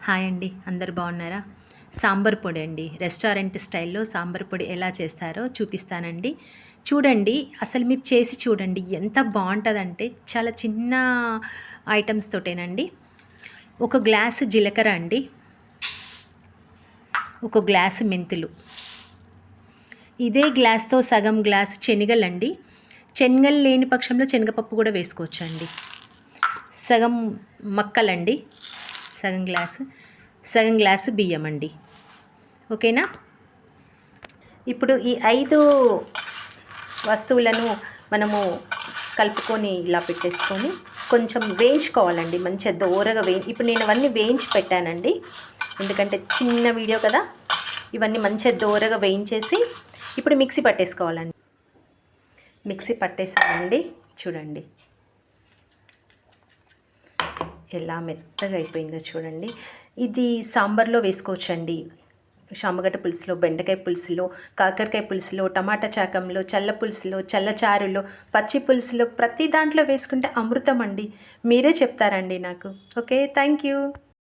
Hi అండి, అందరు బాగున్నారా? సాంబార్ పొడి అండి, రెస్టారెంట్ స్టైల్లో సాంబార్ పొడి ఎలా చేస్తారో చూపిస్తానండి. చూడండి, అసలు మీరు చేసి చూడండి, ఎంత బాగుంటుందంటే చాలా చిన్న ఐటమ్స్ తోటేనండి. ఒక గ్లాసు జీలకర్ర అండి, ఒక గ్లాసు మెంతులు, ఇదే గ్లాస్తో సగం గ్లాసు శనగలండి. శనగలు లేని పక్షంలో శనగపప్పు కూడా వేసుకోవచ్చు అండి. సగం మక్కలండి, సగం గ్లాసు బియ్యం అండి. ఓకేనా? ఇప్పుడు ఈ 5 వస్తువులను మనము కలుపుకొని ఇలా పెట్టేసుకొని కొంచెం వేయించుకోవాలండి. మంచిగా దోరగా ఇప్పుడు నేను అవన్నీ వేయించి పెట్టానండి, ఎందుకంటే చిన్న వీడియో కదా. ఇవన్నీ మంచిగా దోరగా వేయించేసి ఇప్పుడు మిక్సీ పట్టేసుకోవాలండి. మిక్సీ పట్టేసానండి, చూడండి ఎలా మెత్తగా అయిపోయిందో చూడండి. ఇది సాంబార్లో వేసుకోవచ్చండి. శామగడ్డ పులుసులో, బెండకాయ పులుసులో, కాకరకాయ పులుసులో, టమాటా చాకంలో, చల్ల పులుసులో, చల్లచారులో, పచ్చి పులుసులో, ప్రతి దాంట్లో వేసుకుంటే అమృతం అండి. మీరే చెప్తారండి నాకు. Okay, thank you.